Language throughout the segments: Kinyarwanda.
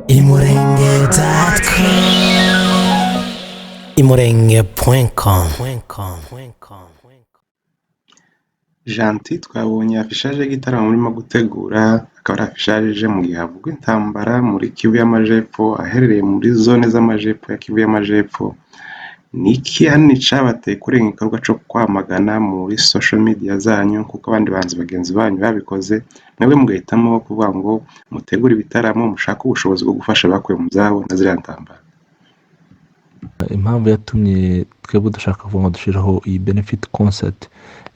imurenge.com imurenge.com. Gentil twabonye afishaje y'igitaramo murimo gutegura, akaba ari afishaje ije mu gihe havugwa intambara muri Kivu y'Amajepfo, aherereye muri zone z'amajepfo ya Kivu y'Amajepfo. Ni iki ahanini cabateye kurenga igikorwa co kwamagana muri social media zanyu kuko abandi banzi bagenzi banyu babikoze, mwebwe mugahitamo kuvuga ngo mutegure ibitaramo mushaka ubushobozi bwo gufasha abakuwe mu byabo na ziriya ntambara? Impamvu yatumye twebwe dushaka kuvuga ngo dushiraho iyi benefit concert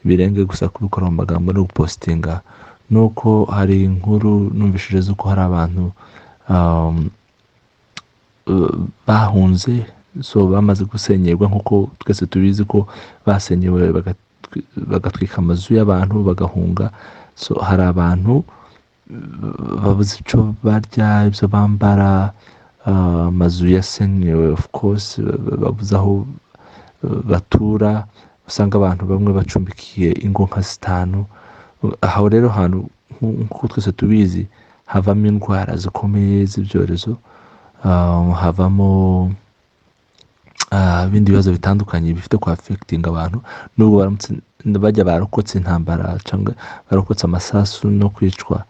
birenge gusa kubikora mu magambo no gupostinga, nuko hari inkuru numvishije zuko hari abantu bahunze, so bamaze gusenyerwa nkuko twese tubizi ko basenyewe bagatwika amazu y'abantu bagahunga. So hari abantu babuze ico barya, ibyo bambara, amazu yasenyewe of course, babuze aho batura, usanga abantu bamwe bacumbikiye ingo nka 5. Aho rero hantu nkuko twese tubizi havamo indwara zikomeye z'ibyorezo, havamo ibindi bibazo bitandukanye bifite ku affecting abantu, nubwo baramutse bajya barokotse intambara cyangwa barokotse amasasu no kwicwa,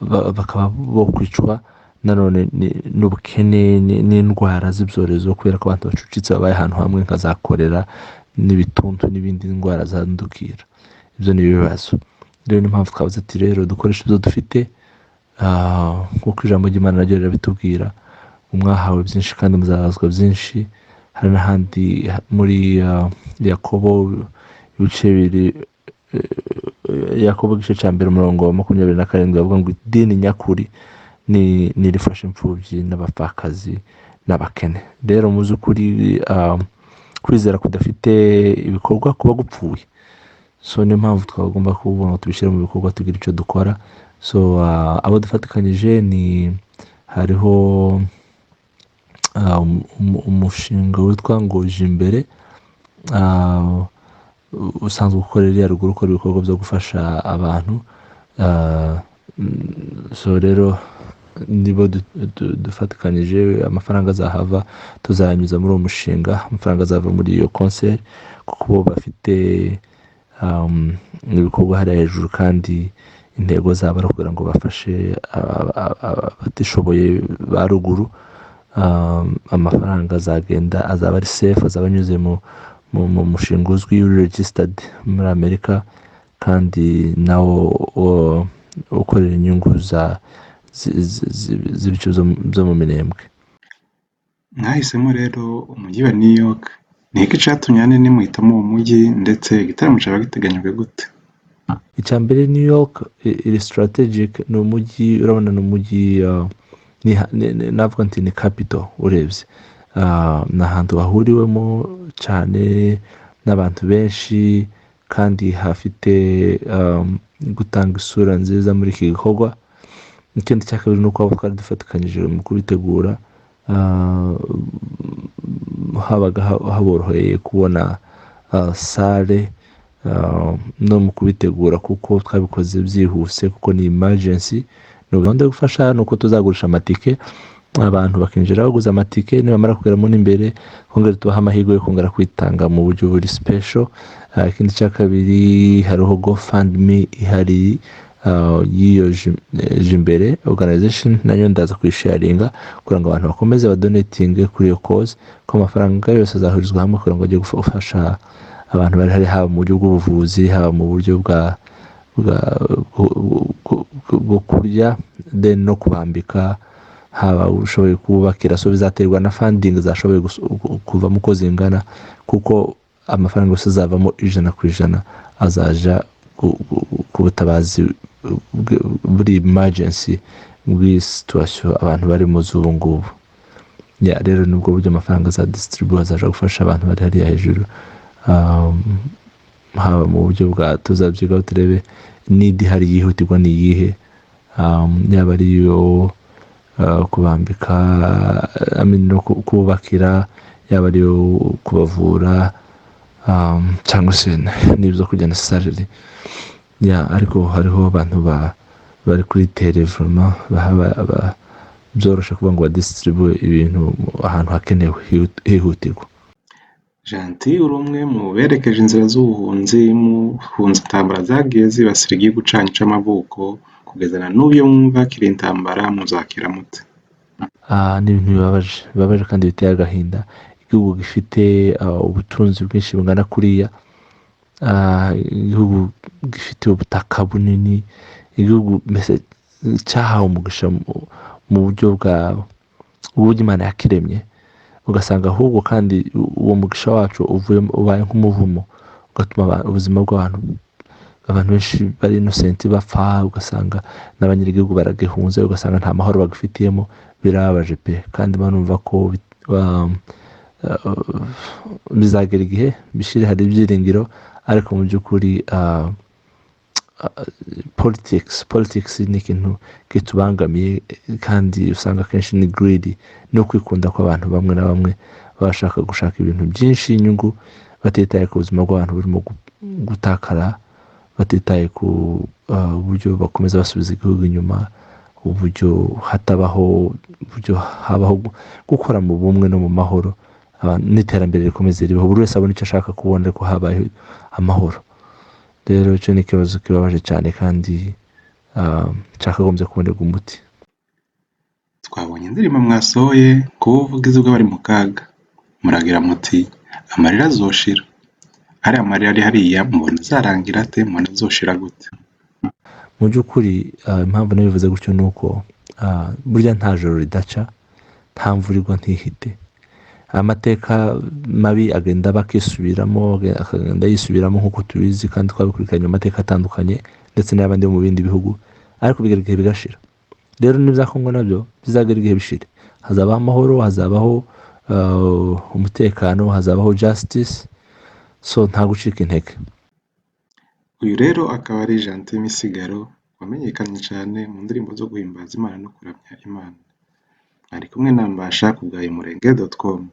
bakaba bo kwicwa nanone n'ubukene n'indwara z'ibyorezo, kubera ko abantu bacucitse babaye ahantu hamwe nka za korera n'ibituntu n'ibindi ndwara zandukira. Ibyo ni ibibazo rero, ni mpamvu twavuze ati rero dukoresha ibyo dufite, nk'uko ijambo ry'Imana naryo rirabitubwira, umwahawe byinshi kandi muzabazwa byinshi. Hari n'ahandi muri Yakobo ibice bibiri, Yakobo igice cya 1:27 bavuga ngo idini nyakuri ni rifasha imfubyi n'abapfakazi n'abakene. Rero mu by'ukuri kwizera kudafite ibikorwa kuba gupfuye. So niyo mpamvu twagomba kuvuga ngo tubishyire mu bikorwa, tugira icyo dukora. So abo dufatikanyije ni hariho umushinga witwa ngo Jimbere, usanzwe ukorera ruguru, ukora ibikorwa byo gufasha abantu. So rero nibo dufatikanyije, amafaranga azahava tuzayanyuza muri uwo mushinga, amafaranga azava muri iyo concert kuko bo bafite ibikorwa hariya hejuru, kandi intego zabo ari kugira ngo bafashe abatishoboye ba ruguru. Amafaranga azagenda azaba ari safe, azaba anyuze mu mushinga uzwi registered muri Amerika, kandi nawo ukorera inyungu z'ibice byo mu Minembwe. Mwahisemo rero umujyi wa New York, ni iki catumye ahanini muhitamo uwo mujyi, ndetse igitaramo caba giteganyijwe gute? Icya mbere, New York iri strategic, ni umujyi, urabona ni umujyi, navuga nti ni capital urebye. Ni ahantu hahuriwemo cyane n'abantu benshi, kandi hafite gutanga isura nziza muri iki gikorwa. Ikindi cya kabiri ni uko abo twari dufatikanyije mu kubitegura habaga haboroheye kubona sale no mu kubitegura, kuko twabikoze byihuse, kuko ni emergency. Ni gahunda yo gufasha, ni uko tuzagurisha amatike, abantu bakinjira baguze amatike, nibamara kugeramo n'imbere kongera tubaha amahirwe yo kongera kwitanga mu buryo buri special. Ikindi cya kabiri, hariho GoFundMe ihari y'iyo Jimbere organization, nayo ndaza kuyisharinga kugira ngo abantu bakomeze badonatinge kuri iyo cause, ko amafaranga yose azahurizwa hamwe kugira ngo ajye gufasha abantu bari hari, haba mu buryo bw'ubuvuzi, haba mu buryo bwo kurya, then no kubambika, haba ushoboye kubakira. So bizaterwa na funding zashoboye kuvamo uko zingana, kuko amafaranga yose azavamo 100% azaja ku butabazi buri emergency bw'iyi situation abantu bari mu z'ubu ngubu. Rero nubwo buryo amafaranga za distribute azaja gufasha abantu bari hariya hejuru, haba mu buryo bwa tuzabyigaho turebe need hari yihutirwa ni iyihe, yaba ari yo kubambika, no kubakira, yaba ari yo kubavura, cyangwa se n'ibyo kujya necessarily. Ariko hariho abantu bari kuri televiziyo byoroshe kuvuga ngo badisitiribue ibintu ahantu hakenewe hihutirwa. Gentil uri umwe mu berekeje inzira z'ubuhunzi muhunze intambara zagiye zibasira igihugu canyu c'amavuko kugeza na n'ubu iyo mwumva hakiri intambara muzakira mute? Ni ibintu bibabaje kandi biteye agahinda. Igihugu gifite ubutunzi bwinshi bungana kuriya, igihugu gifite ubutaka bunini, igihugu mbese cyahawe umugisha mu buryo uburyo Imana yakiremye, ugasanga ahubwo kandi uwo mugisha wacu ubaye nk'umuvumo, ugatuma ubuzima abantu benshi bari inosenti bapfa, ugasanga n'abanyirigihugu baragihunze, ugasanga nta mahoro bagifitiyemo. Birababaje pe, kandi banumva ko bizagera igihe bishire, hari ibyiringiro, ariko mu by'ukuri politics ni ikintu kitubangamiye, kandi usanga akenshi ni greedy, no kwikunda kw'abantu bamwe na bamwe bashaka gushaka ibintu byinshi, inyungu, batitaye ku buzima bw'abantu burimo gutakara, batitaye ku buryo bakomeza basubiza igihugu inyuma, uburyo habaho gukora mu bumwe no mu mahoro, n'iterambere rikomeze ribaho, buri wese abona icyo ashaka kubona ko habaye amahoro. Rero icyo ni ikibazo kibabaje cyane kandi cyakagombye kubonerwa umuti. Twabonye indirimbo mwasohoye ku buvugizi bw'abari mu kaga, muragira muti amarira azoshira. Ariya marira ari hariya mubona azarangira ate? Mubona azoshira gute? Mu by'ukuri impamvu nabivuze gutyo ni uko burya nta joro ridaca, nta mvura igwa ntihite. Amateka mabi agenda akagenda yisubiramo nk'uko tubizi, kandi twabikurikiranye amateka atandukanye ndetse n'abandi bo mu bindi bihugu, ariko bigera igihe bigashira. Rero n'ibya Kongo nabyo bizagera igihe bishire, hazabaho amahoro, hazabaho umutekano, hazabaho justice, so nta gucika intege. Uyu rero akaba ari Gentil Misigaro, wamenyekanye cyane mu ndirimbo zo guhimbaza Imana no kuramya Imana. Ari kumwe na Mbasha ku bwa imurenge.com.